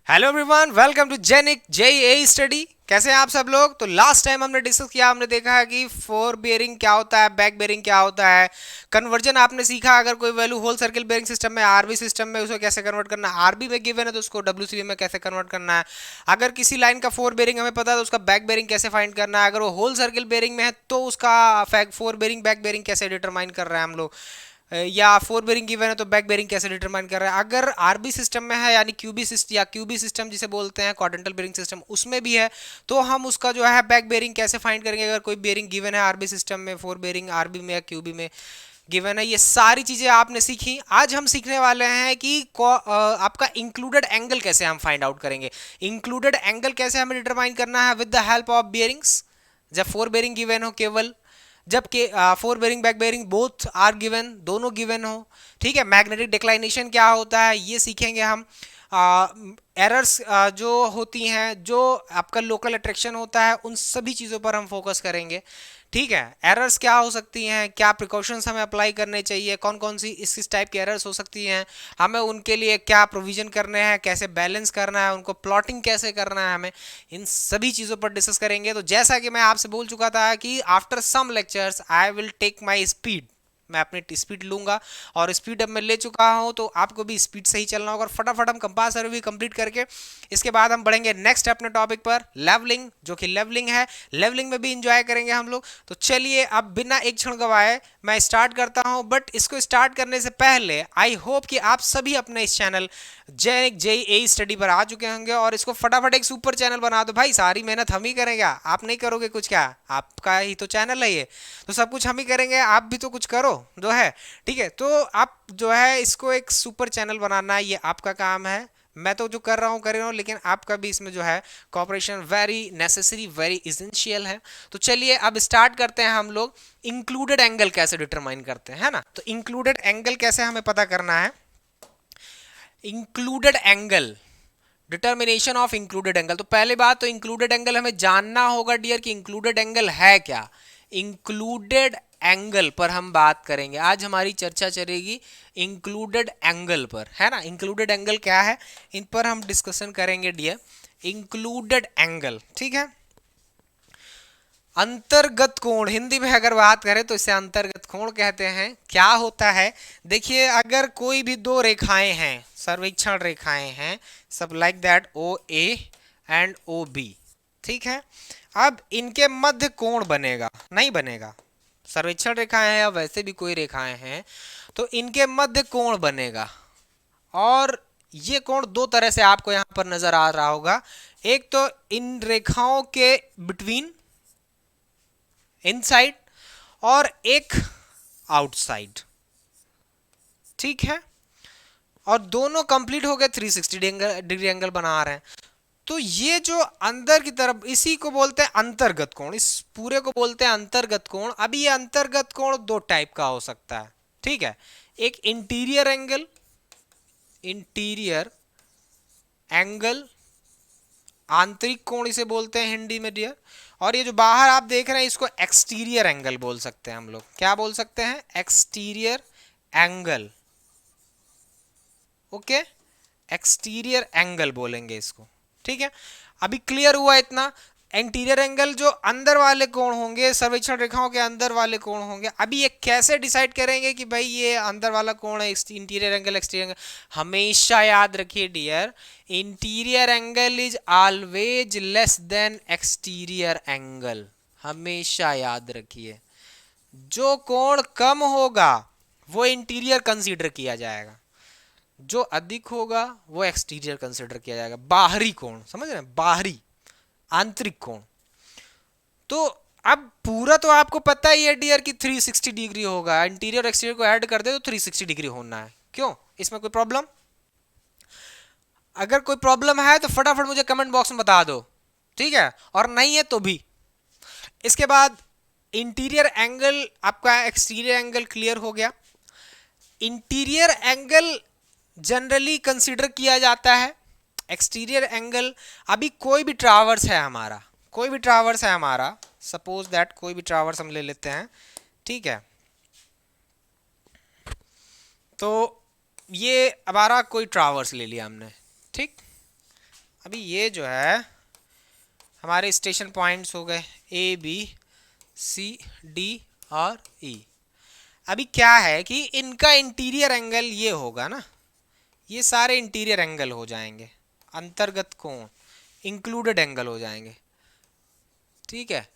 Hello everyone, welcome to Genic JEE study. कैसे हैं आप सब लोग? तो लास्ट टाइम हमने डिस्कस किया, हमने देखा है कि फोर बेयरिंग क्या होता है, बैक बेयरिंग क्या होता है, कन्वर्जन आपने सीखा। अगर कोई value whole circle bearing system में, आरबी सिस्टम में, उसको कैसे कन्वर्ट करना है। आरबी में गिवन है तो उसको डब्ल्यूसीबी में कैसे कन्वर्ट करना है। अगर किसी लाइन का फोर बेयरिंग हमें पता है तो उसका बैक बेयरिंग कैसे फाइंड करना है। अगर वो होल सर्किल बेयरिंग में है तो उसका फोर बेयरिंग बैक बेयरिंग कैसे डिटरमाइन कर रहे हैं हम लोग। या फोर बेरिंग गिवन है तो बैक बेरिंग कैसे डिटरमाइन कर रहा है। अगर आरबी सिस्टम में है यानी क्यूबी सिस्टम या क्यूबी सिस्टम जिसे बोलते हैं क्वाड्रेंटल बेरिंग सिस्टम, उसमें भी है तो हम उसका जो है बैक बेरिंग कैसे फाइंड करेंगे। अगर कोई बेरिंग गिवन है आरबी सिस्टम में, फोर बेरिंग आरबी में या क्यूबी में गिवन है। ये सारी चीजें आपने सीखी। आज हम सीखने वाले हैं कि आपका इंक्लूडेड एंगल कैसे हम फाइंड आउट करेंगे। इंक्लूडेड एंगल कैसे हमें डिटरमाइन करना है with the help of bearings. जब फोर बेरिंग गिवन हो केवल, जबकि fore bearing back bearing both are given, दोनों गिवन हो। ठीक है, मैग्नेटिक डिक्लाइनेशन क्या होता है ये सीखेंगे हम। एरर्स जो होती हैं, जो आपका लोकल अट्रैक्शन होता है, उन सभी चीज़ों पर हम फोकस करेंगे। ठीक है, एरर्स क्या हो सकती हैं, क्या प्रिकॉशंस हमें अप्लाई करने चाहिए, कौन कौन सी इस टाइप की एरर्स हो सकती हैं, हमें उनके लिए क्या प्रोविजन करने हैं, कैसे बैलेंस करना है, उनको प्लॉटिंग कैसे करना है, हमें इन सभी चीज़ों पर डिस्कस करेंगे। तो जैसा कि मैं आपसे बोल चुका था कि after some lectures I will take my speed, मैं अपनी स्पीड लूंगा और स्पीड अब मैं ले चुका हूं, तो आपको भी स्पीड से ही चलना होगा। और फटाफट हम कंपास सर्वे भी कंप्लीट करके इसके बाद हम बढ़ेंगे नेक्स्ट अपने टॉपिक पर, लेवलिंग, जो कि लेवलिंग है। लेवलिंग में भी इंजॉय करेंगे हम लोग। तो चलिए अब बिना एक क्षण गवाए मैं स्टार्ट करता हूं। बट इसको स्टार्ट करने से पहले आई होप कि आप सभी अपने इस चैनल जैनिक जेईई स्टडी पर आ चुके होंगे और इसको फटाफट एक सुपर चैनल बना दो। भाई सारी मेहनत हम ही करेंगे, आप नहीं करोगे कुछ, क्या आपका ही तो चैनल है ये, तो सब कुछ हम ही करेंगे, आप भी तो कुछ करो जो है। ठीक है, तो आप जो है इसको एक सुपर चैनल बनाना, ये आपका काम है। मैं तो जो कर रहा हूँ, लेकिन आपका भी इसमें जो है cooperation very necessary, very essential है। तो चलिए अब स्टार्ट करते हैं हम लोग। इंक्लूडेड एंगल कैसे डिटरमाइन करते हैं, है ना। तो इंक्लूडेड एंगल कैसे हमें पता करना है। Included angle, determination of included angle. तो पहली बात तो इंक्लूडेड एंगल हमें जानना होगा डियर कि इंक्लूडेड एंगल है क्या। इंक्लूडेड एंगल पर हम बात करेंगे, आज हमारी चर्चा चलेगी इंक्लूडेड एंगल पर, है ना। इंक्लूडेड एंगल क्या है, इन पर हम डिस्कशन करेंगे डियर। इंक्लूडेड एंगल, ठीक है। अंतर्गत कोण, हिंदी में अगर बात करें तो इसे अंतर्गत कोण कहते हैं। क्या होता है, देखिए अगर कोई भी दो रेखाएं हैं, सर्वेक्षण रेखाएं हैं, सब like that O A and O B, ठीक है। अब इनके मध्य कोण बनेगा, नहीं बनेगा, सर्वेक्षण रेखाएं हैं या वैसे भी कोई रेखाएं हैं तो इनके मध्य कोण बनेगा। और ये कोण दो तरह से आपको यहां पर नजर आ रहा होगा। एक तो इन रेखाओं के बिटवीन, इनसाइड, और एक आउटसाइड, ठीक है। और दोनों कंप्लीट हो गए 360 डिग्री एंगल बना रहे हैं। तो ये जो अंदर की तरफ, इसी को बोलते हैं अंतर्गत कोण, इस पूरे को बोलते हैं अंतर्गत कोण। अभी ये अंतर्गत कोण दो टाइप का हो सकता है, ठीक है। एक इंटीरियर एंगल, इंटीरियर एंगल, आंतरिक कोण इसे बोलते हैं हिंदी में डियर। और ये जो बाहर आप देख रहे हैं इसको एक्सटीरियर एंगल बोल सकते हैं हम लोग। क्या बोल सकते हैं, exterior angle, okay, exterior angle बोलेंगे इसको, ठीक है। अभी क्लियर हुआ इतना। इंटीरियर एंगल जो अंदर वाले कोण होंगे, सर्वेक्षण रेखाओं के अंदर वाले कोण होंगे। अभी ये कैसे डिसाइड करेंगे कि भाई ये अंदर वाला कोण है, इंटीरियर एंगल, एक्सटीरियर एंगल। हमेशा याद रखिए dear, interior angle is always less than exterior angle, हमेशा याद रखिए। जो कोण कम होगा वो इंटीरियर कंसीडर किया जाएगा, जो अधिक होगा वो एक्सटीरियर कंसिडर किया जाएगा। बाहरी कोण, समझ रहे हैं, बाहरी, आंतरिक कोण। तो अब पूरा तो आपको पता ही है डियर कि 360 डिग्री होगा, इंटीरियर एक्सटीरियर को ऐड कर दे तो 360 डिग्री होना है। क्यों, इसमें कोई प्रॉब्लम? अगर कोई प्रॉब्लम है तो फटाफट मुझे कमेंट बॉक्स में बता दो, ठीक है। और नहीं है तो भी। इसके बाद इंटीरियर एंगल आपका एक्सटीरियर एंगल क्लियर हो गया। इंटीरियर एंगल जनरली कंसीडर किया जाता है। एक्सटीरियर एंगल, अभी कोई भी ट्रावर्स है हमारा, कोई भी ट्रावर्स है हमारा, सपोज दैट कोई भी ट्रावर्स हम ले लेते हैं, ठीक है। तो ये हमारा कोई ट्रावर्स ले लिया हमने, ठीक। अभी ये जो है हमारे स्टेशन पॉइंट्स हो गए ए बी सी डी और ई। अभी क्या है कि इनका इंटीरियर एंगल ये होगा ना, ये सारे इंटीरियर एंगल हो जाएंगे, अंतर्गत कोण इंक्लूडेड एंगल हो जाएंगे। ठीक है,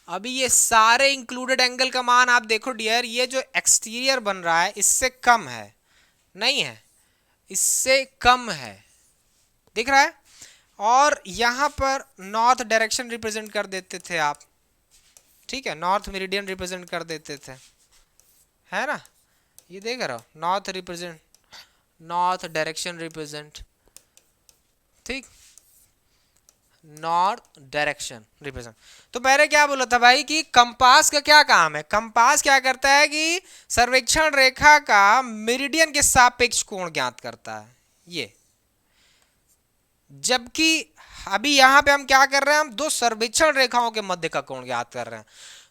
अभी ये सारे इंक्लूडेड एंगल का मान आप देखो डियर, ये जो एक्सटीरियर बन रहा है इससे कम है, नहीं है, इससे कम है, दिख रहा है। और यहां पर नॉर्थ डायरेक्शन रिप्रेजेंट कर देते थे आप, ठीक है, नॉर्थ मेरिडियन रिप्रेजेंट कर देते थे, है ना, ये देख रहे हो, north represent, north direction represent, ठीक, नॉर्थ डायरेक्शन रिप्रेजेंट। तो पहले क्या बोला था भाई कि कंपास का क्या काम है, कंपास क्या करता है कि सर्वेक्षण रेखा का मेरिडियन के सापेक्ष कोण ज्ञात करता है ये। जबकि अभी यहां पे हम क्या कर रहे हैं, हम दो सर्वेक्षण रेखाओं के मध्य का कोण ज्ञात कर रहे हैं।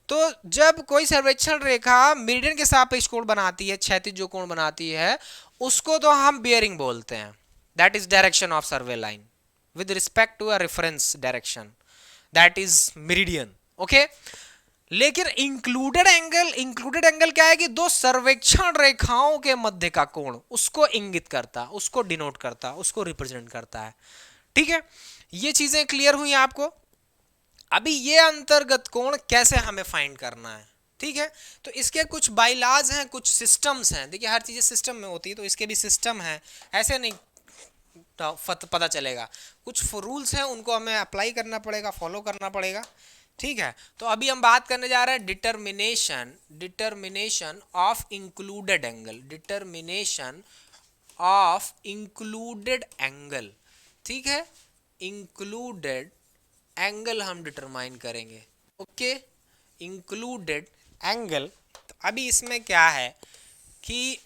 तो जब कोई सर्वेक्षण रेखा मेरिडियन के सापेक्ष कोण बनाती है, क्षैतिज जो कोण बनाती है, उसको तो हम बियरिंग बोलते हैं, that is direction of survey line with respect to a reference direction, that is meridian, okay। लेकिन इंक्लूडेड एंगल क्या है कि दो सर्वेक्षण रेखाओं के मध्य का कोण, उसको इंगित करता, उसको डिनोट करता, उसको रिप्रेजेंट करता है। ठीक है, ये चीजें क्लियर हुई आपको। अभी ये अंतर्गत कोण कैसे हमें फाइंड करना है, ठीक है, तो इसके कुछ बाइलाज हैं, कुछ सिस्टम्स हैं। देखिए हर चीज़ सिस्टम में होती है, तो इसके भी सिस्टम है, ऐसे नहीं पता चलेगा। कुछ रूल्स हैं, उनको हमें अप्लाई करना पड़ेगा, फॉलो करना पड़ेगा। ठीक है, तो अभी हम बात करने जा रहे हैं determination of included angle, determination of included angle. ठीक है, इंक्लूडेड एंगल हम डिटरमाइन करेंगे, ओके, इंक्लूडेड एंगल। तो अभी इसमें क्या है कि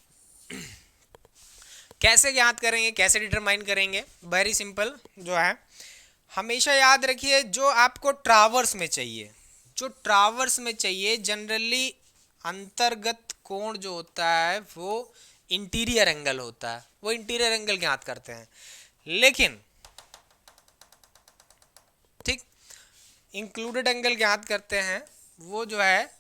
कैसे ज्ञात करेंगे, कैसे डिटरमाइन करेंगे, वेरी सिंपल जो है, हमेशा याद रखिए जो आपको ट्रावर्स में चाहिए, जो ट्रावर्स में चाहिए जनरली अंतर्गत कोण जो होता है वो इंटीरियर एंगल होता है, वो इंटीरियर एंगल ज्ञात करते हैं। लेकिन ठीक, इंक्लूडेड एंगल ज्ञात करते हैं वो जो है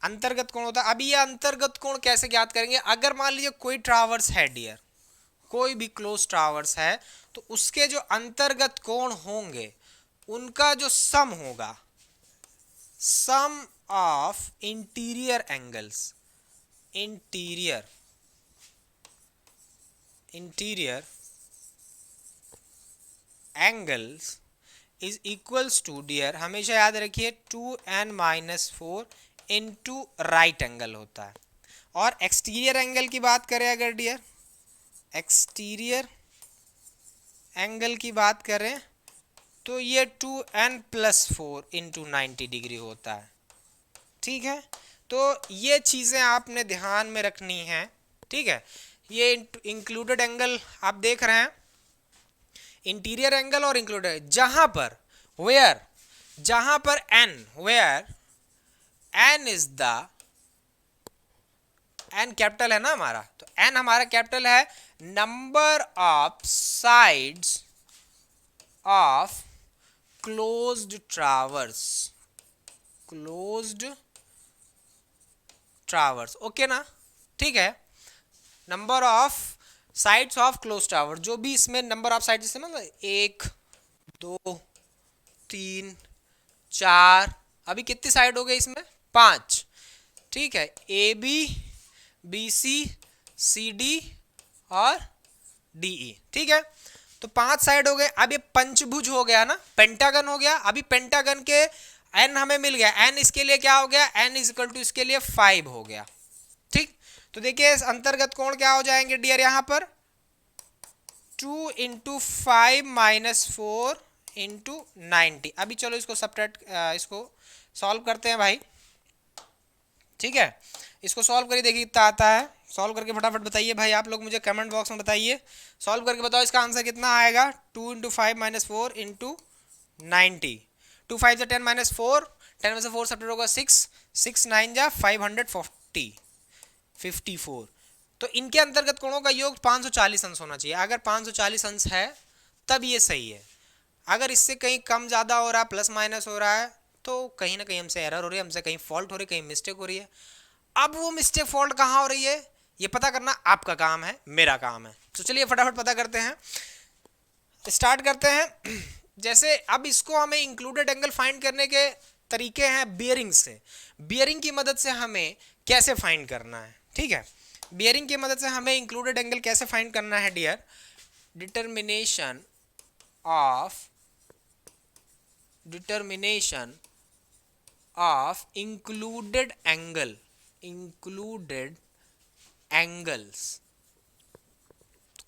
अंतर्गत कोण होता है। अभी ये अंतर्गत कोण कैसे ज्ञात करेंगे, अगर मान लीजिए कोई ट्रावर्स है डियर, कोई भी क्लोज ट्रावर्स है, तो उसके जो अंतर्गत कोण होंगे उनका जो सम होगा, sum of interior angles, interior angles is equals to dear, हमेशा याद रखिए 2n-4 इंटू राइट एंगल होता है। और एक्सटीरियर एंगल की बात करें अगर डियर, एक्सटीरियर एंगल की बात करें तो ये 2n+4 इंटू 90 डिग्री होता है। ठीक है, तो ये चीज़ें आपने ध्यान में रखनी है। ठीक है, ये इंक्लूडेड एंगल आप देख रहे हैं, इंटीरियर एंगल और इंक्लूडेड, जहां पर वेयर, जहां पर n, where n is the, n capital है ना हमारा, तो n हमारा कैपिटल है, number of sides of closed traverse, closed traverse, okay ना। ठीक है, number of sides of close traverse, जो भी इसमें नंबर ऑफ साइड्स है ना, 1 2 3 4, अभी कितनी साइड हो गई इसमें, 5। ठीक है, A B, B C, C D और डी ई। ठीक है, तो 5 साइड हो गए। अब ये पंचभुज हो गया ना, पेंटागन हो गया। अभी पेंटागन के एन हमें मिल गया, एन इसके लिए क्या हो गया, एन इज इक्वल टू इसके लिए 5 हो गया। ठीक, तो देखिए इस अंतर्गत कोण क्या हो जाएंगे डियर, यहां पर 2 इंटू 5 - 4 इंटू 90। अभी चलो इसको सब्ट्रैक्ट, इसको सॉल्व करते हैं भाई। ठीक है, इसको सॉल्व करिए, देखिए कितना आता है। सॉल्व करके फटाफट बताइए भाई, आप लोग मुझे कमेंट बॉक्स में बताइए, सॉल्व करके बताओ इसका आंसर कितना आएगा। 2 इंटू 5 - 4 इंटू 90, 2 5 10 - 4, 10 में से 4 सब्ट्रैक्ट होगा 6, 6 9 जा 540, 54। तो इनके अंतर्गत कोणों का योग 540 अंश होना चाहिए। अगर 540 अंश है तब ये सही है, अगर इससे कहीं कम ज़्यादा हो रहा है, प्लस माइनस हो रहा है, तो कहीं ना कहीं हमसे एरर हो रही है, हमसे कहीं फॉल्ट हो रही है, कहीं मिस्टेक हो रही है। अब वो मिस्टेक फॉल्ट कहाँ हो रही है ये पता करना आपका काम है, मेरा काम है। तो चलिए फटाफट पता करते हैं, स्टार्ट करते हैं। जैसे अब इसको हमें इंक्लूडेड एंगल फाइंड करने के तरीके हैं बियरिंग से। बियरिंग की मदद से हमें कैसे फाइंड करना है, ठीक है। बियरिंग की मदद से हमें इंक्लूडेड एंगल कैसे फाइंड करना है dear, determination of included angles.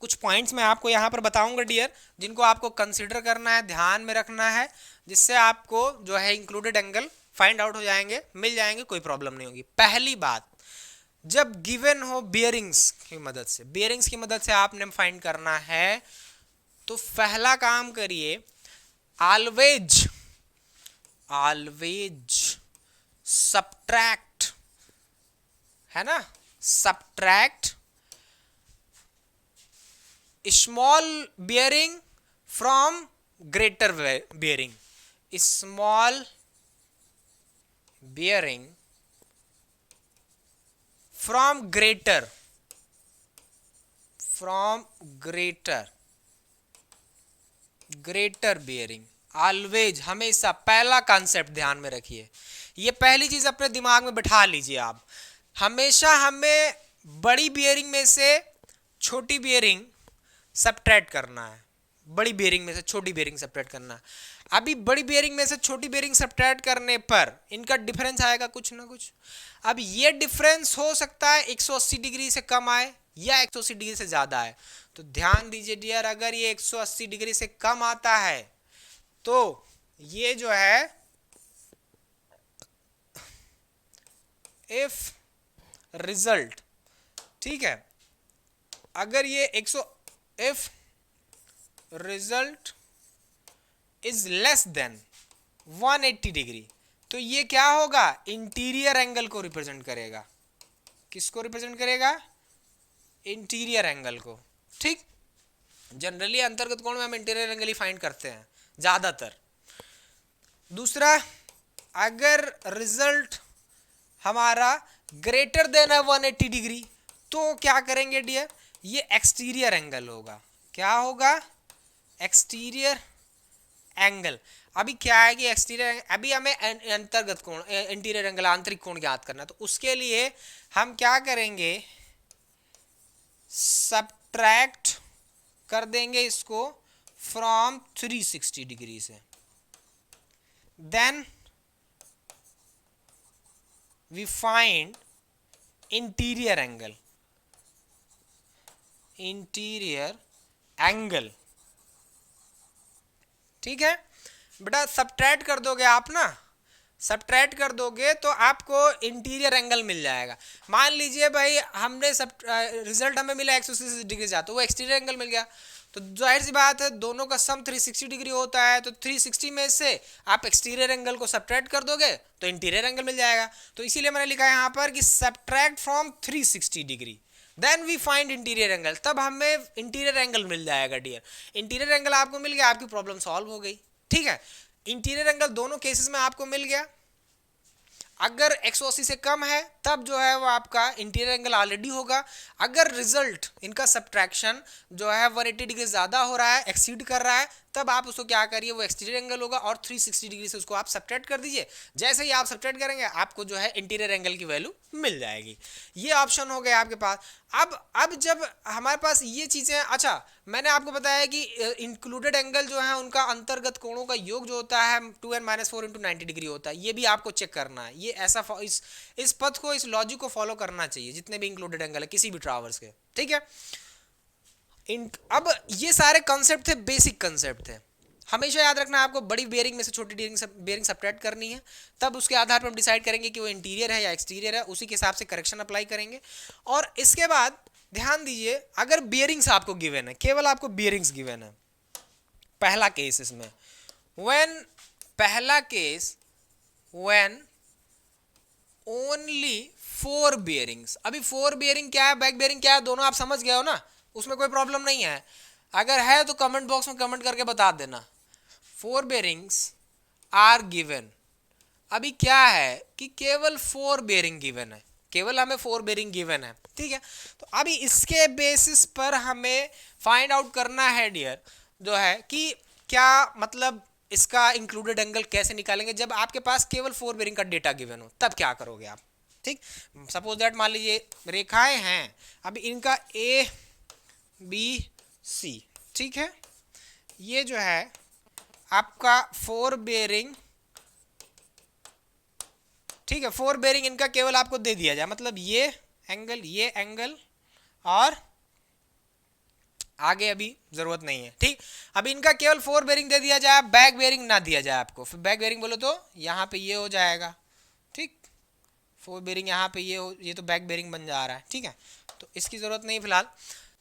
कुछ पॉइंट्स मैं आपको यहाँ पर बताऊंगा डियर, जिनको आपको कंसीडर करना है, ध्यान में रखना है, जिससे आपको जो है इंक्लूडेड एंगल फाइंड आउट हो जाएंगे, मिल जाएंगे, कोई प्रॉब्लम नहीं होगी। पहली बात, जब गिवन हो बियरिंग्स की मदद से आपने फाइंड करना है, तो पहला काम करिए, ऑलवेज सब्ट्रैक्ट, है ना, subtract small bearing from greater bearing, small bearing from greater bearing. Always, हमेशा, पहला कॉन्सेप्ट ध्यान में रखिए, ये पहली चीज अपने दिमाग में बिठा लीजिए आप। हमेशा हमें बड़ी बियरिंग में से छोटी बियरिंग सब्ट्रैक्ट करना है, बड़ी बियरिंग में से छोटी बियरिंग सब्ट्रैक्ट करना है। अभी बड़ी बियरिंग में से छोटी बियरिंग सब्ट्रैक्ट करने पर इनका डिफरेंस आएगा कुछ ना कुछ। अब ये डिफरेंस हो सकता है 180 डिग्री से कम आए या 180 डिग्री से ज्यादा आए। तो ध्यान दीजिए डियर, अगर ये 180 डिग्री से कम आता है तो ये जो है इफ रिजल्ट, ठीक है, अगर ये if result is less than 180 degree, तो ये क्या होगा, इंटीरियर एंगल को रिप्रेजेंट करेगा। किसको रिप्रेजेंट करेगा, इंटीरियर एंगल को, ठीक। जनरली अंतर्गत कोण में हम इंटीरियर एंगल ही फाइंड करते हैं ज्यादातर। दूसरा, अगर रिजल्ट हमारा ग्रेटर देन 180 डिग्री, तो क्या करेंगे डियर, ये एक्सटीरियर एंगल होगा। क्या होगा, एक्सटीरियर एंगल। अभी क्या है कि एक्सटीरियर, अभी हमें अंतर्गत कोण, इंटीरियर एंगल, आंतरिक कोण ज्ञात करना है, तो उसके लिए हम क्या करेंगे, सब्ट्रैक्ट कर देंगे इसको फ्रॉम 360 डिग्री से। Then we find interior angle, ठीक है बेटा। सब्ट्रैक्ट कर दोगे आप ना, सब्ट्रैक्ट कर दोगे तो आपको इंटीरियर एंगल मिल जाएगा। मान लीजिए भाई हमने रिजल्ट हमें मिला 180 डिग्री से, तो वो एक्सटीरियर एंगल मिल गया, तो जाहिर सी बात है दोनों का सम 360 डिग्री होता है, तो 360 में से आप एक्सटीरियर एंगल को सब्ट्रैक्ट कर दोगे तो इंटीरियर एंगल मिल जाएगा। तो इसीलिए मैंने लिखा है यहाँ पर कि subtract from 360 degree, then we find interior angle, तब हमें इंटीरियर एंगल मिल जाएगा डियर। इंटीरियर एंगल आपको मिल गया, आपकी प्रॉब्लम सॉल्व हो गई, ठीक है। इंटीरियर एंगल दोनों केसेस में आपको मिल गया। अगर 180 से कम है तब जो है वो आपका इंटीरियर एंगल ऑलरेडी होगा। अगर रिजल्ट इनका सब्ट्रैक्शन जो है 180 डिग्री ज़्यादा हो रहा है, एक्सीड कर रहा है, तब आप उसको क्या करिए, वो एक्सटीरियर एंगल होगा और 360 डिग्री से उसको आप सब्ट्रैक्ट कर दीजिए। जैसे ही आप सब्ट्रैक्ट करेंगे आपको जो है इंटीरियर एंगल की वैल्यू मिल जाएगी। ये ऑप्शन हो गया आपके पास। अब जब हमारे पास ये चीज़ें, अच्छा मैंने आपको बताया कि इंक्लूडेड एंगल जो है उनका अंतर्गत कोणों का योग जो होता है 2n-4 × 90 डिग्री होता है। ये भी आपको चेक करना है, ये ऐसा इस पथ को, इस लॉजिक को फॉलो करना चाहिए जितने भी इंक्लूडेड एंगल है किसी भी ट्रावर्स के, ठीक है। अब ये सारे कॉन्सेप्ट थे, बेसिक कॉन्सेप्ट थे। हमेशा याद रखना आपको बड़ी बेयरिंग में से छोटी बेयरिंग सब्ट्रैक्ट करनी है, तब उसके आधार पर हम डिसाइड करेंगे कि वो इंटीरियर है या एक्सटीरियर है, उसी के हिसाब से करेक्शन अप्लाई करेंगे। और इसके बाद ध्यान दीजिए, अगर बियरिंग्स आपको गिवन है, केवल आपको बियरिंग्स गिवन है, पहला केस इसमें व्हेन ओनली 4 बियरिंग्स। अभी 4 बियरिंग क्या है, बैक बियरिंग क्या है, दोनों आप समझ गए हो ना, उसमें कोई प्रॉब्लम नहीं है। अगर है तो कमेंट बॉक्स में कमेंट करके बता देना। Fore bearings are given. अभी क्या है कि केवल फोर बेरिंग गिवन है, केवल हमें फोर बेरिंग गिवन है, ठीक है। तो अभी इसके बेसिस पर हमें फाइंड आउट करना है डियर, जो है कि क्या मतलब इसका इंक्लूडेड एंगल कैसे निकालेंगे जब आपके पास केवल फोर बेरिंग का डेटा गिवन हो, तब क्या करोगे आप। ठीक, सपोज दैट मान लीजिए रेखाएं हैं, अभी इनका ए बी सी, ठीक है। ये जो है आपका फोर बेरिंग, ठीक है, फोर बेरिंग इनका केवल आपको दे दिया जाए, मतलब ये एंगल और आगे अभी जरूरत नहीं है, ठीक। अभी इनका केवल फोर बेरिंग दे दिया जाए, बैक बेरिंग ना दिया जाए आपको, फिर बैक बेरिंग बोलो तो यहाँ पे ये हो जाएगा, ठीक। फोर बेरिंग यहाँ पे ये तो बैक बेरिंग बन जा रहा है, ठीक है। तो इसकी जरूरत नहीं फिलहाल।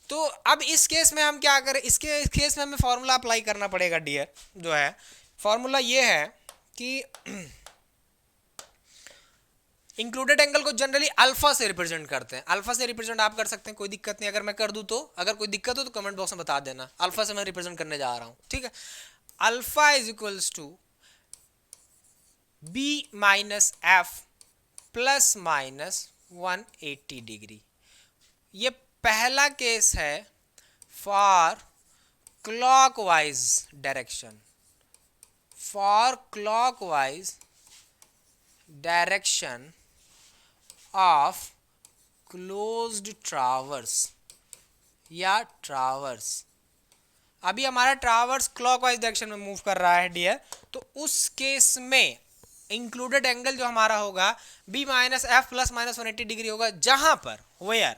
तो अब इस केस में हम क्या करें, इस केस में हमें फॉर्मूला अप्लाई करना पड़ेगा डियर, जो है फॉर्मूला ये है कि इंक्लूडेड एंगल को जनरली अल्फा से रिप्रेजेंट करते हैं। अल्फा से रिप्रेजेंट आप कर सकते हैं, कोई दिक्कत नहीं। अगर मैं कर दूं तो, अगर कोई दिक्कत हो तो कमेंट बॉक्स में बता देना। अल्फा से मैं रिप्रेजेंट करने जा रहा हूं, ठीक है। Alpha is equals to B minus F plus minus 180 degree. ये पहला केस है for clockwise direction, for clockwise direction of closed traverse या ट्रावर्स। अभी हमारा ट्रावर्स क्लॉकवाइज डायरेक्शन में मूव कर रहा है डियर, तो उस केस में इंक्लूडेड एंगल जो हमारा होगा B minus F plus minus 180 degree होगा, जहां पर वेयर,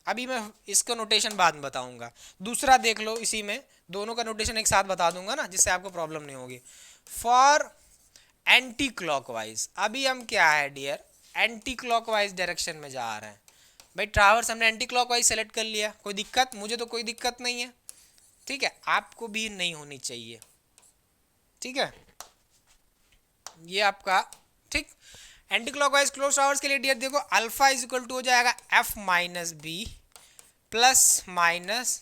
अभी मैं इसका नोटेशन बाद में बताऊंगा, दूसरा देख लो, इसी में दोनों का नोटेशन एक साथ बता दूंगा ना, जिससे आपको प्रॉब्लम नहीं होगी। फॉर एंटी क्लॉकवाइज, अभी हम क्या है डियर, एंटी क्लॉकवाइज डायरेक्शन में जा रहे हैं। भाई ट्रावर्स हमने एंटी क्लॉकवाइज सेलेक्ट कर लिया, कोई दिक्कत, मुझे तो कोई दिक्कत नहीं है, ठीक है, आपको भी नहीं होनी चाहिए, ठीक है। ये आपका, ठीक। एंटी क्लॉकवाइज क्लोज ट्रावर्स के लिए डियर देखो, अल्फा इज इक्वल टू हो जाएगा F minus B plus minus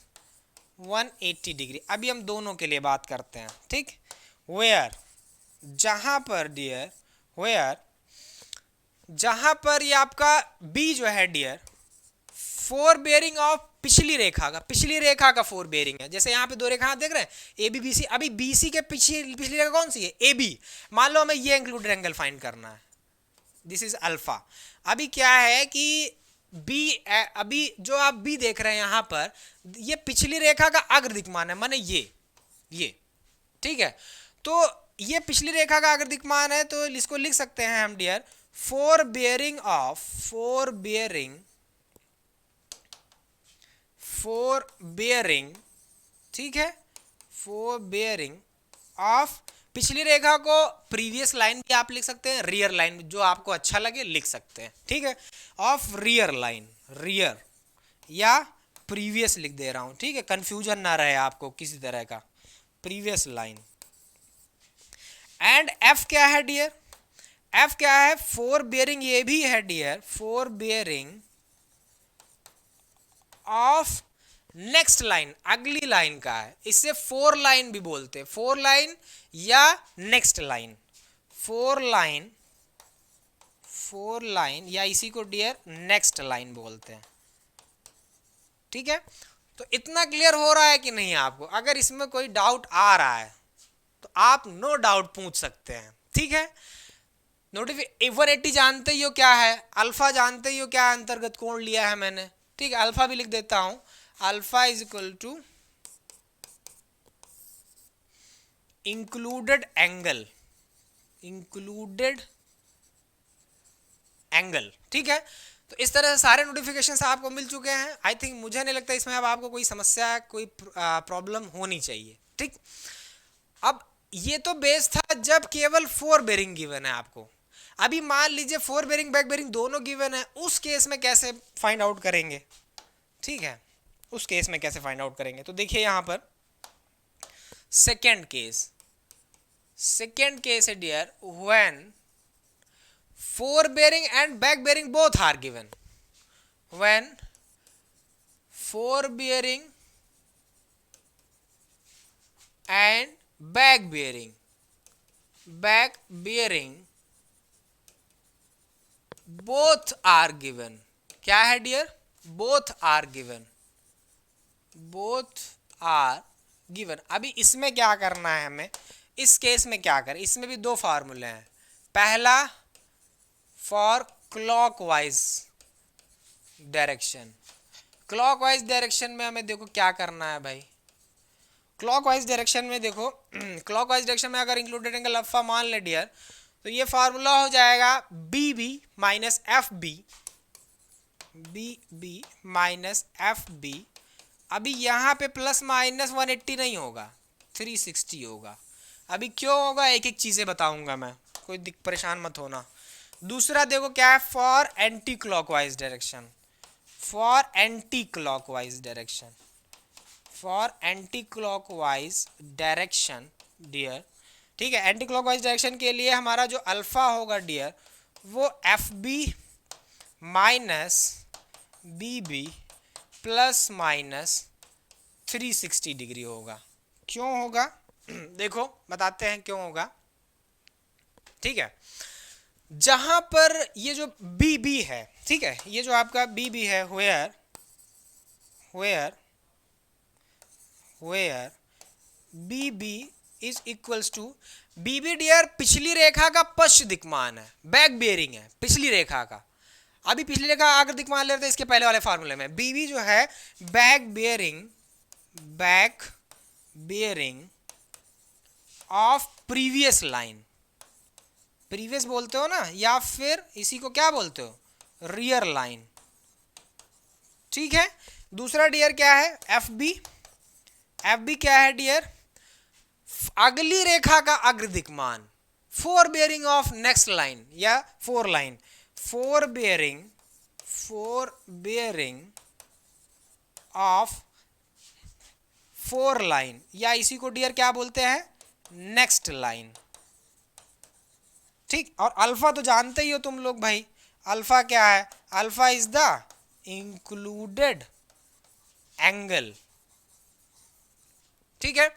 180 degree. अभी हम दोनों के लिए बात करते हैं, ठीक। वेयर, जहां पर डियर, वेयर, जहां पर ये आपका बी जो है डियर फोर बेरिंग ऑफ पिछली रेखा का फोर बेरिंग है। जैसे यहाँ पे दो रेखा देख रहे हैं, ए बी बी सी, अभी बी सी के पिछली रेखा कौन सी है, ए बी। मान लो हमें ये इंक्लूडेड एंगल फाइंड करना है, दिस इज अल्फा। अभी क्या है कि बी, अभी जो आप बी देख रहे हैं यहां पर, ये पिछली रेखा का अग्र दिक्मान है, माने ये, ठीक है। तो ये पिछली रेखा का अगर दिक्मान है तो इसको लिख सकते हैं हम डियर, फोर बेयरिंग, ठीक है, फोर बेयरिंग ऑफ, पिछली रेखा को प्रीवियस लाइन भी आप लिख सकते हैं, रियर लाइन जो आपको अच्छा लगे लिख सकते हैं, ठीक है। ऑफ रियर लाइन, रियर या प्रीवियस लिख दे रहा हूं, ठीक है, कंफ्यूजन ना रहे आपको किसी तरह का, प्रीवियस लाइन। एंड एफ क्या है डियर, एफ क्या है, फोर बेयरिंग, ये भी है dear, fore bearing of next line, अगली लाइन का है, इससे फोर लाइन भी बोलते हैं, फोर लाइन या नेक्स्ट लाइन, फोर लाइन या इसी को डियर नेक्स्ट लाइन बोलते हैं, ठीक है। तो इतना क्लियर हो रहा है कि नहीं आपको? अगर इसमें कोई डाउट आ रहा है तो आप नो डाउट पूछ सकते हैं, ठीक है। नोटिफिकेशन 180 जानते ही हो क्या है, अल्फा जानते ही हो क्या अंतर्गत कोण लिया है मैंने, ठीक है। अल्फा भी लिख देता हूं, alpha is equal to included angle, ठीक है। तो इस तरह से सारे नोटिफिकेशन आपको मिल चुके हैं। आई थिंक, मुझे नहीं लगता इसमें अब आपको कोई समस्या, कोई प्रॉब्लम होनी चाहिए, ठीक। अब ये तो बेस था जब केवल फोर बेरिंग गिवन है आपको। अभी मान लीजिए फोर बेरिंग बैक बेरिंग दोनों गिवन है, उस केस में कैसे फाइंड आउट करेंगे, ठीक है, उस केस में कैसे फाइंड आउट करेंगे। तो देखिए यहां पर सेकेंड केस है dear, when fore bearing and back bearing both are given, when fore bearing and back bearing, back bearing both are given. क्या है dear? Both are given, both are given. अभी इसमें क्या करना है हमें, इस केस में क्या करें, इसमें भी दो फार्मूले हैं। पहला for clockwise direction, clockwise direction में हमें देखो क्या करना है भाई, क्लॉकवाइज डायरेक्शन में देखो क्लॉकवाइज डायरेक्शन में अगर इंक्लूडेड एंगल अल्फा मान ले डियर, तो ये फार्मूला हो जाएगा B B minus F B, B B minus F B. अभी यहाँ पे प्लस माइनस 180 नहीं होगा, 360 होगा। अभी क्यों होगा, एक एक चीज़ें बताऊंगा मैं, कोई परेशान मत होना। दूसरा देखो क्या है, for anti clockwise direction, for anti clockwise direction, for anti clockwise direction dear, ठीक है। एंटी क्लॉकवाइज डायरेक्शन के लिए हमारा जो अल्फा होगा डियर, वो F B minus B B plus minus 360 degree होगा। क्यों होगा देखो बताते हैं क्यों होगा, ठीक है। जहां पर ये जो बी बी है, ठीक है, ये जो आपका बी बी है, where where where B B is equals to, B B dear पिछली रेखा का पश्च दिक्मान है, बैक बेयरिंग है पिछली रेखा का। अभी पिछली रेखा आगे दिक्मान ले रहे थे इसके पहले वाले फार्मूले में, बी बी जो है back bearing, back bearing of previous line, previous बोलते हो ना, या फिर इसी को क्या बोलते हो, रियर लाइन, ठीक है। दूसरा डियर क्या है, एफ बी, एफ बी क्या है डियर, अगली रेखा का अग्र दिक्मान, fore bearing of next line या fore line, fore bearing, fore bearing of fore line, या इसी को डियर क्या बोलते हैं, नेक्स्ट लाइन, ठीक। और अल्फा तो जानते ही हो तुम लोग भाई, अल्फा क्या है, alpha is the included angle, ठीक है।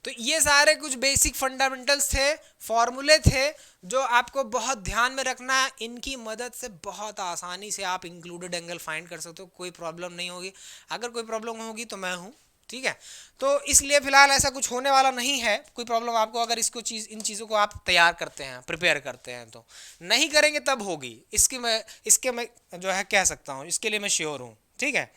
तो ये सारे कुछ बेसिक फंडामेंटल्स थे, फॉर्मूले थे, जो आपको बहुत ध्यान में रखना है। इनकी मदद से बहुत आसानी से आप इंक्लूडेड एंगल फाइंड कर सकते हो, कोई प्रॉब्लम नहीं होगी। अगर कोई प्रॉब्लम होगी तो मैं हूँ, ठीक है। तो इसलिए फिलहाल ऐसा कुछ होने वाला नहीं है, कोई प्रॉब्लम आपको, अगर इसको इन चीज़ों को आप तैयार करते हैं, प्रिपेयर करते हैं, तो नहीं करेंगे तब होगी। इसके मैं जो है कह सकता हूँ, इसके लिए मैं श्योर हूँ, ठीक है।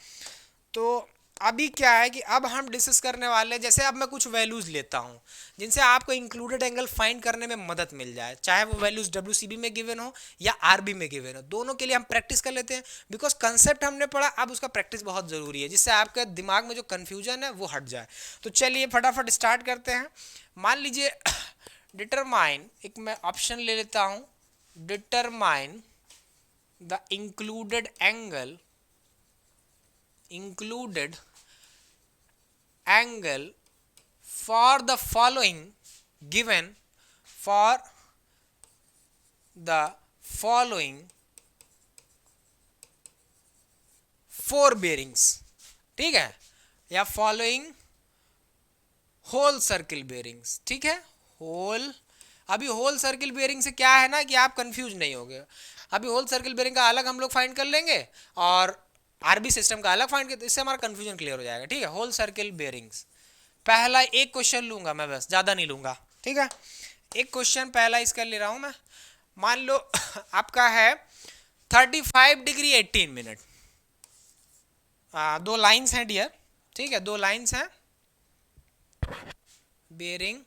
तो अभी क्या है कि अब हम डिस्कस करने वाले हैं, जैसे अब मैं कुछ वैल्यूज लेता हूं जिनसे आपको इंक्लूडेड एंगल फाइंड करने में मदद मिल जाए, चाहे वो वैल्यूज डब्ल्यूसीबी में गिवन हो या आरबी में गिवन हो, दोनों के लिए हम प्रैक्टिस कर लेते हैं। बिकॉज कंसेप्ट हमने पढ़ा, अब उसका प्रैक्टिस बहुत जरूरी है, जिससे आपके दिमाग में जो कन्फ्यूजन है वो हट जाए। तो चलिए फटाफट स्टार्ट करते हैं। मान लीजिए डिटरमाइन, एक मैं ऑप्शन ले लेता हूं, determine the included angle, included angle for the following, given for the following four bearings, ठीक है, या following whole circle bearings, ठीक है, whole। अभी होल सर्किल बेयरिंग से क्या है ना कि आप कंफ्यूज नहीं होगे। अभी होल सर्किल बेयरिंग का अलग हम लोग फाइंड कर लेंगे और आरबी सिस्टम का अलग फाइंड करते, इससे हमारा कंफ्यूजन क्लियर हो जाएगा, ठीक है। होल सर्किल बेयरिंग्स, पहला एक क्वेश्चन लूंगा मैं, बस ज़्यादा नहीं लूंगा, ठीक है। एक क्वेश्चन पहला इसका ले रहा हूं मैं। मान लो आपका है 35 डिग्री 18 मिनट, दो लाइंस हैं डियर, ठीक है, दो लाइंस हैं, bearing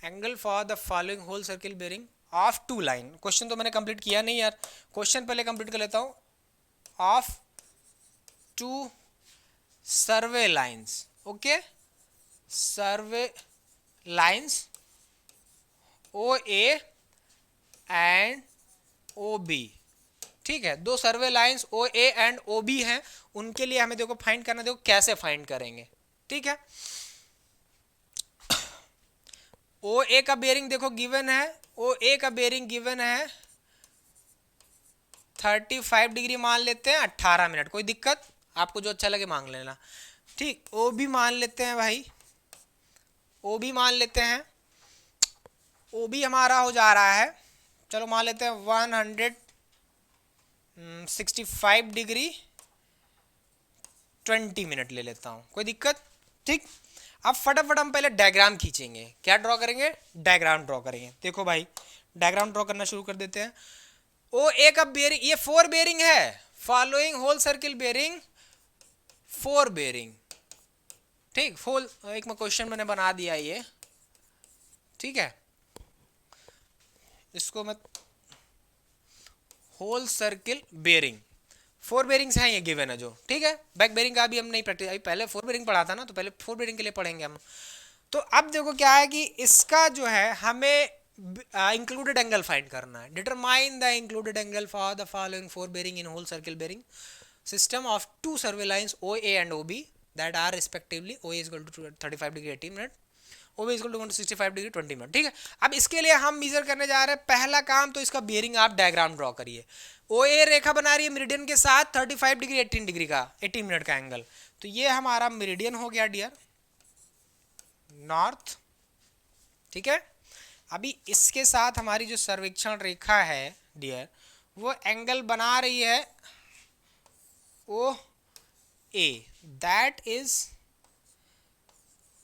angle for the following whole circle bearing of two line. Question तो मैंने कंप्लीट किया नहीं यार, क्वेश्चन पहले कंप्लीट कर लेता हूं। Of two survey lines, okay, survey lines O A and O B, ठीक है, दो survey lines O A and O B हैं, उनके लिए हमें देखो फाइंड करना, देखो कैसे फाइंड करेंगे, ठीक है। ओ ए का बेयरिंग देखो गिवन है, ओ ए का बेयरिंग गिवन है 35 डिग्री मान लेते हैं 18 मिनट, कोई दिक्कत, आपको जो अच्छा लगे मांग लेना, ठीक। ओ भी मान लेते हैं भाई ओ बी मान लेते हैं, ओ बी हमारा हो जा रहा है, चलो मान लेते हैं 165 डिग्री 20 मिनट ले लेता हूँ, कोई दिक्कत? ठीक, अब फटाफट हम पहले डायग्राम खींचेंगे। क्या ड्रॉ करेंगे? डायग्राम ड्रॉ करेंगे। देखो भाई डायग्राम ड्रॉ करना शुरू कर देते हैं। ओ ए का बेरिंग, ये 4 बेरिंग है, following whole circle bearing 4 bearing, ठीक। होल एक में क्वेश्चन मैंने बना दिया ये, ठीक है, इसको मैं होल सर्किल बेरिंग 4 बेरिंग्स हैं ये गिवन है जो, ठीक है। बैक बेरिंग का भी हम नहीं प्रैक्टिस, अभी पहले 4 बेरिंग पढ़ा था ना, तो पहले 4 बेरिंग के लिए पढ़ेंगे हम। तो अब देखो क्या है कि इसका जो है हमें इंक्लूडेड एंगल फाइंड करना है। Determine the included angle for the following 4 bearing in whole circle bearing system of 2 survey lines O A and O B that are respectively O A is equal to 35 degree 18 minute, O B is equal to 165 degree 20 minute, ठीक है। अब इसके लिए हम major करने जा रहे हैं, पहला काम तो इसका बेरिंग आप डायग्राम ड्रॉ करिए। ओ ए रेखा बना रही है मेरिडियन के साथ 35 डिग्री 18 डिग्री का 18 मिनट का एंगल, तो ये हमारा मेरिडियन हो गया डियर नॉर्थ, ठीक है। अभी इसके साथ हमारी जो सर्वेक्षण रेखा है डियर वो एंगल बना रही है ओ ए, दैट इज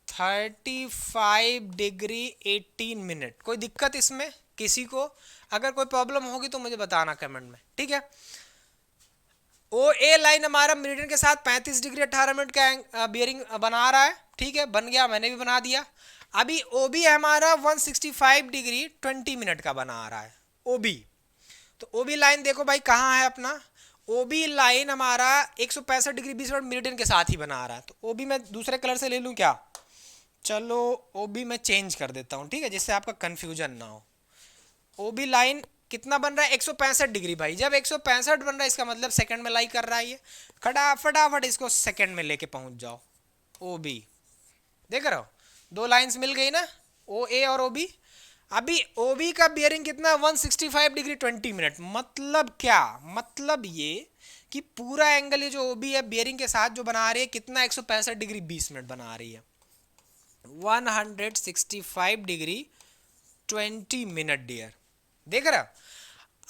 35 डिग्री 18 मिनट। कोई दिक्कत इसमें किसी को? अगर कोई प्रॉब्लम होगी तो मुझे बताना कमेंट में, ठीक है। ओ ए लाइन हमारा मेरिडियन के साथ 35 डिग्री 18 मिनट का बियरिंग बना रहा है, ठीक है, बन गया, मैंने भी बना दिया। अभी ओ बी हमारा 165 डिग्री 20 मिनट का बना रहा है ओ बी। तो ओ बी लाइन देखो भाई कहाँ है अपना, ओ बी लाइन हमारा 165 डिग्री 20 मिनट मेरिडियन के साथ ही बना रहा है। तो ओ बी मैं दूसरे कलर से ले लूँ क्या? चलो ओ बी मैं चेंज कर देता हूँ, ठीक है, जिससे आपका कंफ्यूजन ना हो। ओ बी लाइन कितना बन रहा है? 165 डिग्री। भाई जब 165 बन रहा है इसका मतलब सेकंड में लाई कर रहा है ये, फटाफट इसको सेकंड में लेके पहुंच जाओ। ओ बी देख रहे हो, 2 लाइंस मिल गई ना, ओ ए और ओ बी। अभी ओ बी का बियरिंग कितना? 165 डिग्री 20 मिनट। मतलब क्या? मतलब ये कि पूरा एंगल ये जो ओ बी है बियरिंग के साथ जो बना रही है कितना? 165 डिग्री 20 मिनट बना रही है, 165 डिग्री 20 मिनट डियर, देख रहा।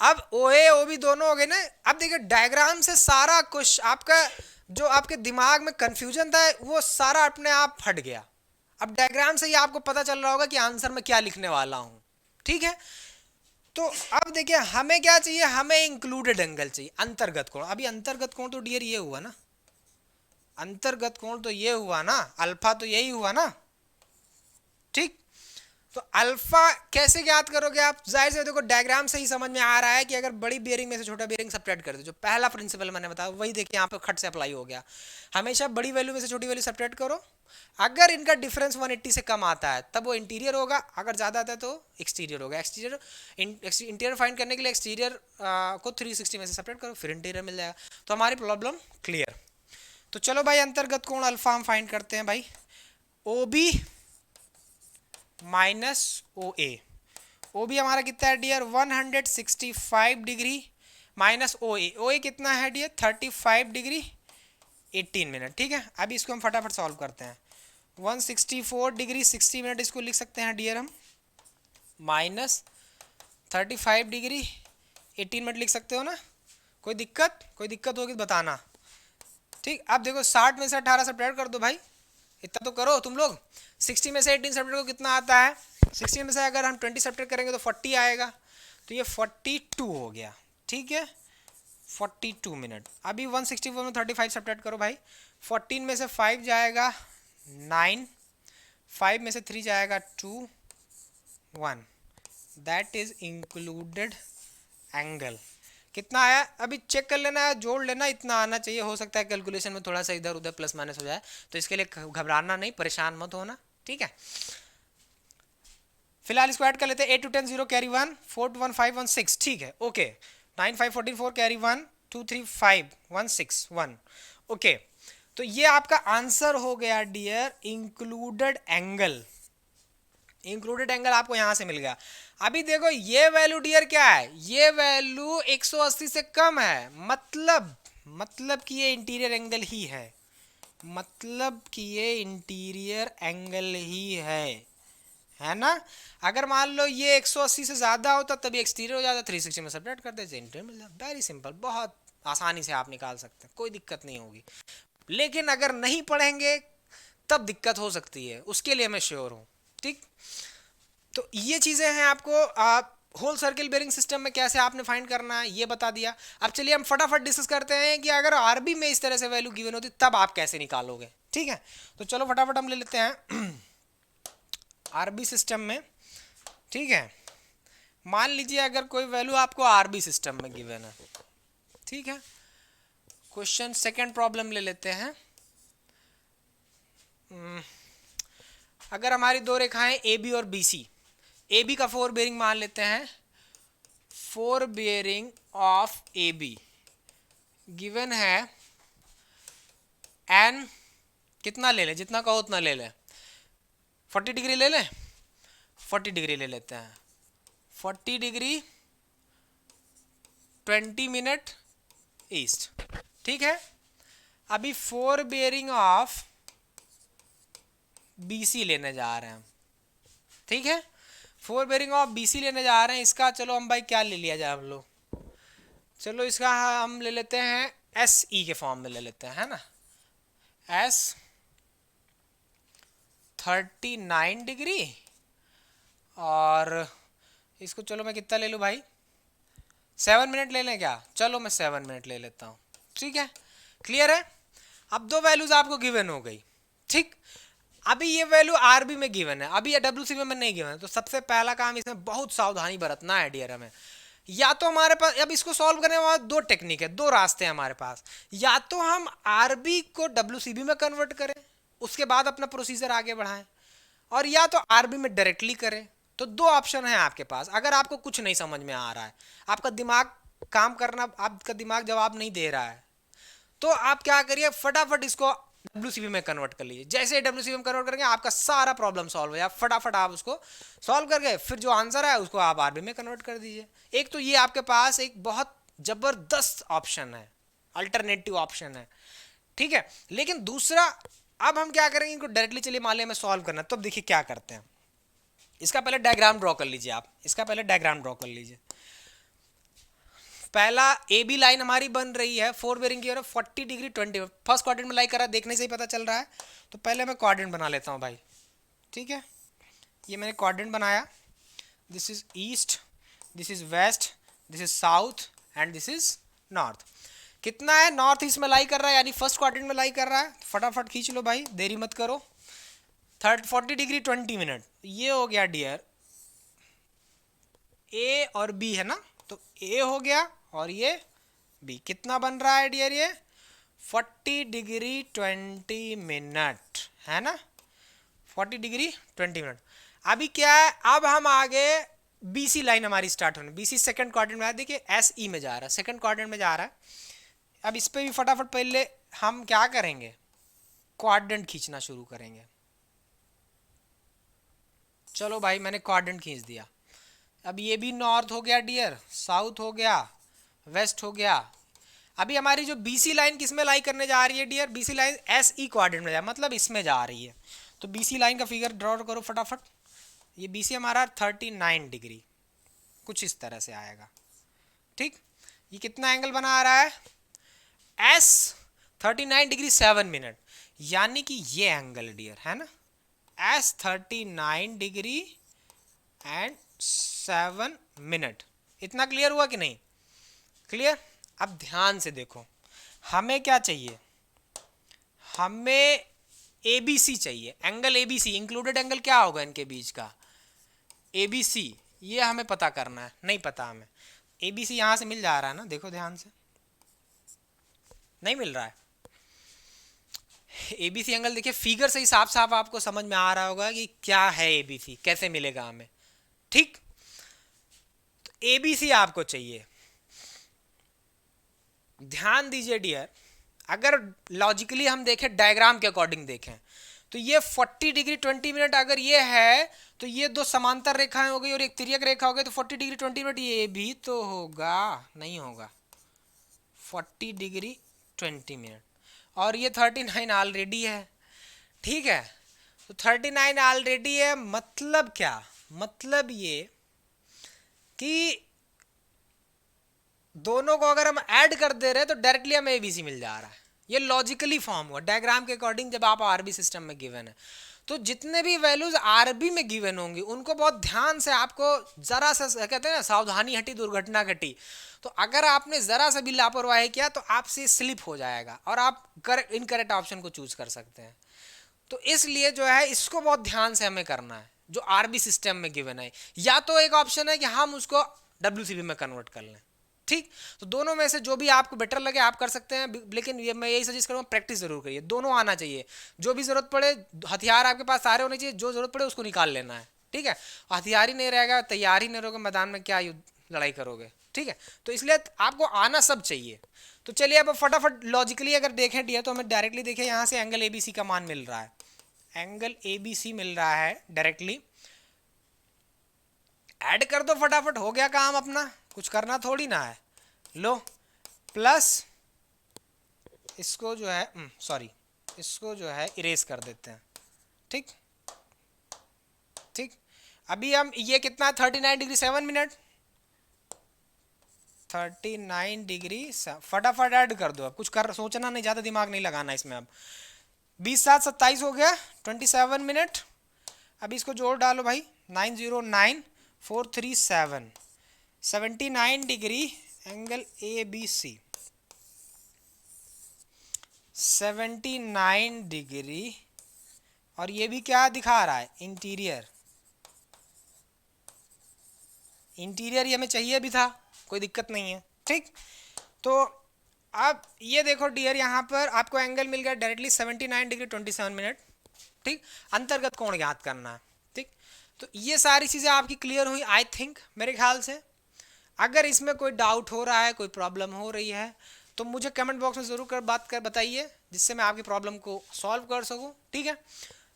अब ओ ए ओ बी दोनों हो गए ना। अब देखिए डायग्राम से सारा कुछ आपका जो आपके दिमाग में कंफ्यूजन था वो सारा अपने आप हट गया। अब डायग्राम से ही आपको पता चल रहा होगा कि आंसर में क्या लिखने वाला हूं, ठीक है। तो अब देखिए हमें क्या चाहिए? हमें इंक्लूडेड एंगल चाहिए, अंतर्गत कोण। अभी अंतर्गत कोण तो डियर ये हुआ ना, अंतर्गत कोण तो ये हुआ ना, अल्फा तो यही हुआ ना, ठीक। तो अल्फा कैसे ज्ञात करोगे आप? जाहिर से देखो डायग्राम से ही समझ में आ रहा है कि अगर बड़ी बेयरिंग में से छोटा बेयरिंग सब्ट्रैक्ट कर दो, जो पहला प्रिंसिपल मैंने बताया वही देखिए यहाँ पे खट से अप्लाई हो गया। हमेशा बड़ी वैल्यू में से छोटी वैल्यू सब्ट्रैक्ट करो, अगर इनका डिफरेंस 180 से कम आता है तब वो इंटीरियर होगा, अगर ज़्यादा आता है तो एक्सटीरियर होगा। इंटीरियर फाइंड करने के लिए एक्सटीरियर को 360 में से सब्ट्रैक्ट करो, फिर इंटीरियर मिल जाएगा। तो हमारी प्रॉब्लम क्लियर। तो चलो भाई अंतर्गत कोण अल्फा हम फाइंड करते हैं भाई। ओ बी माइनस ओ ए, ओ बी हमारा कितना है डियर? 165 डिग्री माइनस ओ ए कितना है डियर? 35 डिग्री 18 मिनट, ठीक है। अभी इसको हम फटाफट सॉल्व करते हैं। 164 डिग्री 60 मिनट इसको लिख सकते हैं डियर हम, माइनस 35 डिग्री 18 मिनट लिख सकते हो ना। कोई दिक्कत? कोई दिक्कत होगी तो बताना, ठीक। अब देखो 60 में से 18 सब्ट्रैक्ट कर दो भाई, इतना तो करो तुम लोग। 60 में से 18 सब्ट्रैक्ट को कितना आता है? 60 में से अगर हम 20 सब्ट्रैक्ट करेंगे तो 40 आएगा, तो ये 42 हो गया, ठीक है, 42 मिनट। अभी 164 में 35 सब्ट्रैक्ट करो भाई, 14 में से 5 जाएगा 9, 5 में से 3 जाएगा 2, 1, दैट इज इंक्लूडेड एंगल। कितना आया? अभी चेक कर लेना है, जोड़ लेना, इतना आना चाहिए। हो सकता है कैलकुलेशन में थोड़ा सा इधर उधर प्लस माइनस हो जाए, तो इसके लिए घबराना नहीं, परेशान मत होना, ठीक है। फिलहाल इसको ऐड कर लेते हैं। 8 2 10 0 कैरी 1, 4 2 1 5 1 6, ठीक है, ओके। 9 5 14 4 carry 1 2 3 5 1 6 1, okay. तो ये आपका आंसर हो गया dear included angle. Included angle आपको यहां से मिल गया। अभी देखो ये वैल्यू डियर क्या है? ये वैल्यू 180 से कम है, मतलब कि ये इंटीरियर एंगल ही है, मतलब कि ये इंटीरियर एंगल ही है ना। अगर मान लो ये 180 से ज़्यादा होता तभी एक्सटीरियर हो जाता, 360 में सब्ट्रैक्ट कर देते, इंटीरियर मिल जाता। वेरी सिंपल, बहुत आसानी से आप निकाल सकते हैं, कोई दिक्कत नहीं होगी। लेकिन अगर नहीं पढ़ेंगे तब दिक्कत हो सकती है, उसके लिए मैं श्योर हूँ। ठीक, तो ये चीज़ें हैं आपको आप होल सर्किल बेरिंग सिस्टम में कैसे आपने फाइंड करना है ये बता दिया। अब चलिए हम फटाफट डिस्कस करते हैं कि अगर आरबी में इस तरह से वैल्यू गिवन होती तब आप कैसे निकालोगे। ठीक है, तो चलो फटाफट हम ले लेते हैं आरबी सिस्टम में। ठीक है, मान लीजिए अगर कोई वैल्यू आपको आरबी सिस्टम में गिवन है। ठीक है, क्वेश्चन सेकंड प्रॉब्लम ले लेते हैं। अगर हमारी दो रेखाएं ए बी और बी सी, ए बी का फोर बेयरिंग मान लेते हैं, four bearing of A be given है एन, कितना ले लें, जितना कहो उतना ले लें, 40 डिग्री ले लें, 40 डिग्री ले लेते हैं, 40 डिग्री 20 मिनट ईस्ट। ठीक है, अभी फोर बेयरिंग ऑफ बीसी लेने जा रहे हैं। ठीक है, फोर बेयरिंग ऑफ बीसी लेने जा रहे हैं। इसका चलो हम भाई क्या ले लिया जाए हम लोग, चलो इसका हम ले लेते हैं एस ई के फॉर्म में ले लेते हैं, है ना, एस 39 डिग्री, और इसको चलो मैं कितना ले लूँ भाई, 7 मिनट ले लें क्या, चलो मैं 7 मिनट ले लेता हूँ। ठीक है, क्लियर है। अब दो वैल्यूज आपको गिवन हो गई। ठीक, अभी ये वैल्यू आरबी में गिवन है, अभी ये डब्ल्यूसीबी में नहीं गिवन है, तो सबसे पहला काम इसमें बहुत सावधानी बरतना है डियर हमें। या तो हमारे पास अब इसको सॉल्व करने वाला दो टेक्निक है, दो रास्ते हैं हमारे पास। या तो हम आरबी को डब्ल्यूसीबी में कन्वर्ट करें, उसके बाद अपना प्रोसीजर आगे बढ़ाएं, और या तो आरबी में डायरेक्टली करें। तो दो ऑप्शन है आपके पास। अगर आपको कुछ नहीं समझ में आ रहा है, आपका दिमाग काम करना, आपका दिमाग जवाब नहीं दे रहा है, तो आप क्या करिए, फटाफट इसको डब्ल्यूसीबी में कन्वर्ट कर लीजिए। जैसे डब्ल्यूसीबी में कन्वर्ट करेंगे आपका सारा प्रॉब्लम सॉल्व हो जाए, फटाफट आप उसको सॉल्व करके फिर जो आंसर है उसको आप आरबी में कन्वर्ट कर दीजिए। एक तो ये आपके पास एक बहुत जबरदस्त ऑप्शन है, अल्टरनेटिव ऑप्शन है। ठीक है, लेकिन दूसरा, अब हम क्या करेंगे, इनको डायरेक्टली चलिए मान लिया हमें सॉल्व करना, तो अब देखिए क्या करते हैं। इसका पहले डायग्राम ड्रॉ कर लीजिए आप, इसका पहले डायग्राम ड्रॉ कर लीजिए। पहला ए बी लाइन हमारी बन रही है, फोर बेयरिंग की और 40 डिग्री 20, फर्स्ट क्वाड्रेंट में लाई कर रहा है, देखने से ही पता चल रहा है। तो पहले मैं क्वाड्रेंट बना लेता हूँ भाई। ठीक है, ये मैंने क्वाड्रेंट बनाया, this is east, this is west, this is south and this is north. कितना है, नॉर्थ ईस्ट में लाई कर रहा है, यानी फर्स्ट क्वाड्रेंट में लाई कर रहा है। फटाफट खींच लो भाई, देरी मत करो। 40 डिग्री 20 मिनट, ये हो गया डियर ए और बी, है ना, तो ए हो गया और ये बी। कितना बन रहा है डियर, ये 40 डिग्री 20 मिनट, है ना, 40 डिग्री 20 मिनट। अभी क्या है, अब हम आगे बीसी लाइन हमारी स्टार्ट होने, बीसी सेकंड क्वाड्रेंट में, देखिए एस ई में जा रहा है, सेकंड क्वाड्रेंट में जा रहा है। अब इस पे भी फटाफट पहले हम क्या करेंगे, क्वाड्रेंट खींचना शुरू करेंगे। चलो भाई मैंने क्वाड्रेंट खींच दिया। अब ये भी नॉर्थ हो गया डियर, साउथ हो गया, वेस्ट हो गया। अभी हमारी जो बीसी लाइन किस में लाई करने जा रही है dear, BC line S E quadrant में जा, मतलब इसमें जा रही है। तो बीसी लाइन का फिगर ड्रॉ करो फटाफट। ये बीसी हमारा 39 डिग्री कुछ इस तरह से आएगा। ठीक, ये कितना एंगल बना रहा है, एस 39 डिग्री 7 मिनट, यानी कि ये एंगल डियर, है ना, एस 39 डिग्री एंड 7 मिनट। इतना क्लियर हुआ कि नहीं, क्लियर। अब ध्यान से देखो, हमें क्या चाहिए, हमें ABC चाहिए, एंगल ABC, इंक्लूडेड एंगल क्या होगा इनके बीच का, ABC, ये हमें पता करना है। नहीं पता हमें, ABC यहां से मिल जा रहा है ना, देखो ध्यान से, नहीं मिल रहा है ABC एंगल। देखिए फिगर से ही साफ साफ आपको समझ में आ रहा होगा कि क्या है ABC, कैसे मिलेगा हमें। ठीक, तो ABC आपको चाहिए। ध्यान दीजिए डियर, अगर लॉजिकली हम देखें, डायग्राम के अकॉर्डिंग देखें, तो ये 40 डिग्री 20 मिनट अगर ये है, तो ये दो समांतर रेखाएं हो गई और एक तिर्यक रेखा हो गई, तो 40 डिग्री 20 मिनट ये भी तो होगा, नहीं होगा, 40 डिग्री 20 मिनट। और ये 39 ऑलरेडी है, ठीक है। तो 39 ऑलरेडी है, मतलब क्या, मतलब ये कि दोनों को अगर हम ऐड कर दे रहे हैं तो डायरेक्टली हमें एबीसी मिल जा रहा है। ये लॉजिकली फॉर्म हुआ डायग्राम के अकॉर्डिंग। जब आप आरबी सिस्टम में गिवन है तो जितने भी वैल्यूज आरबी में गिवन होंगी उनको बहुत ध्यान से आपको जरा सा, कहते हैं ना, सावधानी हटी दुर्घटना घटी। तो अगर आपने जरा सा भी लापरवाही किया तो आपसे स्लिप हो जाएगा और आप इनकरेक्ट ऑप्शन को चूज कर सकते हैं। तो इसलिए जो है इसको बहुत ध्यान से हमें करना है जो आरबी सिस्टम में गिवन है। या तो एक ऑप्शन है कि हम उसको डब्ल्यूसीबी में कन्वर्ट कर लें, ठीक। तो दोनों में से जो भी आपको बेटर लगे आप कर सकते हैं, लेकिन ये मैं यही सजेस्ट करूँगा प्रैक्टिस जरूर करिए, दोनों आना चाहिए। जो भी जरूरत पड़े, हथियार आपके पास सारे होने चाहिए, जो जरूरत पड़े उसको निकाल लेना है, ठीक है। हथियार ही नहीं रहेगा, तैयार ही नहीं रहोगे मैदान में, क्या युद्ध लड़ाई करोगे, ठीक है। तो इसलिए आपको आना सब चाहिए। तो चलिए अब फटाफट लॉजिकली अगर देखें डियर, तो हमें डायरेक्टली देखिए यहाँ से एंगल एबीसी का मान मिल रहा है, एंगल एबीसी मिल रहा है डायरेक्टली। ऐड कर दो फटाफट, हो गया काम अपना, कुछ करना थोड़ी ना है। लो प्लस इसको जो है सॉरी, इसको जो है इरेज कर देते हैं, ठीक ठीक। अभी हम ये कितना 39 डिग्री 7 मिनट, 39 डिग्री, फटाफट ऐड कर दो, अब कुछ कर सोचना नहीं, ज़्यादा दिमाग नहीं लगाना इसमें। अब 20 7 27 हो गया, 27 मिनट। अभी इसको जोड़ डालो भाई, 909437, 79 degree angle A B C, 79 degree. और ये भी क्या दिखा रहा है, इंटीरियर, इंटीरियर ये हमें चाहिए भी था, कोई दिक्कत नहीं है, ठीक। तो अब ये देखो डियर, यहाँ पर आपको एंगल मिल गया डायरेक्टली 79 डिग्री 27 मिनट, ठीक। अंतर्गत कोण ज्ञात करना है, ठीक। तो ये सारी चीज़ें आपकी क्लियर हुई आई थिंक, मेरे ख्याल से। अगर इसमें कोई डाउट हो रहा है, कोई प्रॉब्लम हो रही है, तो मुझे कमेंट बॉक्स में ज़रूर बात कर बताइए, जिससे मैं आपकी प्रॉब्लम को सॉल्व कर सकूं, ठीक है।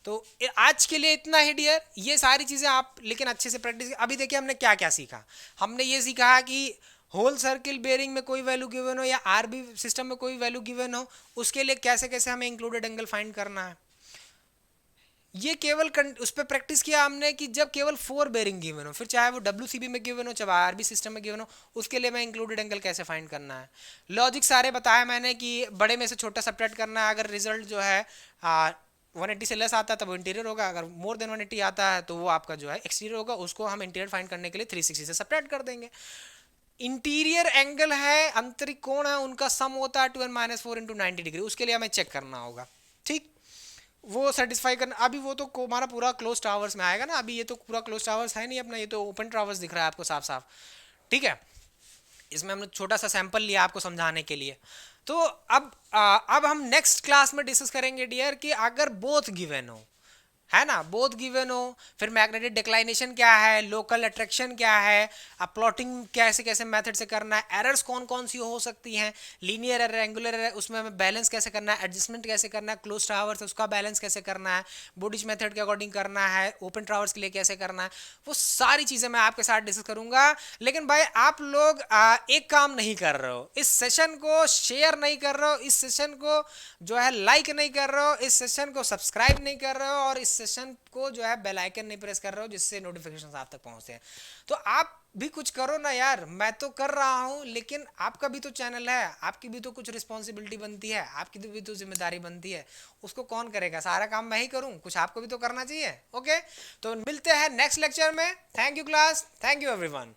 तो आज के लिए इतना ही डियर, ये सारी चीज़ें आप लेकिन अच्छे से प्रैक्टिस। अभी देखिए हमने क्या क्या सीखा, हमने ये सीखा कि होल सर्किल बेरिंग में कोई वैल्यू गिवन हो या आरबी सिस्टम में कोई वैल्यू गिवन हो, उसके लिए कैसे कैसे हमें इंक्लूडेड एंगल फाइंड करना है। ये केवल उस पर प्रैक्टिस किया हमने कि जब केवल 4 बेरिंग गिवन हो, फिर चाहे वो डब्ल्यूसीबी में गिवन हो, चाहे आरबी सिस्टम में गिवन हो, उसके लिए मैं इंक्लूडेड एंगल कैसे फाइंड करना है। लॉजिक सारे बताया मैंने कि बड़े में से छोटा सब्ट्रैक्ट करना है। अगर रिजल्ट जो है 180 से लेस आता है तब वो इंटीरियर होगा, अगर मोर देन 180 आता है तो वो आपका जो है एक्सटीरियर होगा, उसको हम इंटीरियर फाइंड करने के लिए 360 से सब्ट्रैक्ट कर देंगे। इंटीरियर एंगल है, आंतरिक कोण है, उनका सम होता है 2n - 4 × 90 डिग्री, उसके लिए हमें चेक करना होगा, ठीक। वो सेटिस्फाई करना, अभी वो तो हमारा पूरा क्लोज टावर्स में आएगा ना, अभी ये तो पूरा क्लोज टावर्स है नहीं अपना, ये तो ओपन टावर्स दिख रहा है आपको साफ साफ, ठीक है। इसमें हमने छोटा सा सैंपल लिया आपको समझाने के लिए। तो अब हम नेक्स्ट क्लास में डिस्कस करेंगे डियर कि अगर बोथ गिवन हो, है ना, बोथ गिवन हो, फिर मैग्नेटिक डिक्लाइनेशन क्या है, लोकल अट्रैक्शन क्या है, अब प्लॉटिंग कैसे कैसे मेथड से करना है, एरर्स कौन कौन सी हो सकती हैं, लीनियर एरर, एंगुलर एरर, उसमें हमें बैलेंस कैसे करना है, एडजस्टमेंट कैसे करना है, क्लोज टावर्स उसका बैलेंस कैसे करना है, बोडिच मेथड के अकॉर्डिंग करना है, ओपन टावर्स के लिए कैसे करना है, वो सारी चीज़ें मैं आपके साथ डिस्कस करूंगा। लेकिन भाई आप लोग एक काम नहीं कर रहे हो, इस सेशन को शेयर नहीं कर रहे हो, इस सेशन को जो है लाइक नहीं कर रहे हो, इस सेशन को सब्सक्राइब नहीं कर रहे हो, और इस सेशन को जो है बेल आइकन नहीं प्रेस कर रहे हो जिससे नोटिफिकेशन आप तक पहुंचते हैं। तो आप भी कुछ करो ना यार, मैं तो कर रहा हूं लेकिन आपका भी तो चैनल है, आपकी भी तो कुछ रिस्पॉन्सिबिलिटी बनती है, आपकी भी तो जिम्मेदारी बनती है, उसको कौन करेगा, सारा काम मैं ही करूं, कुछ आपको भी तो करना चाहिए। ओके, तो मिलते हैं नेक्स्ट लेक्चर में। Thank you class, thank you everyone.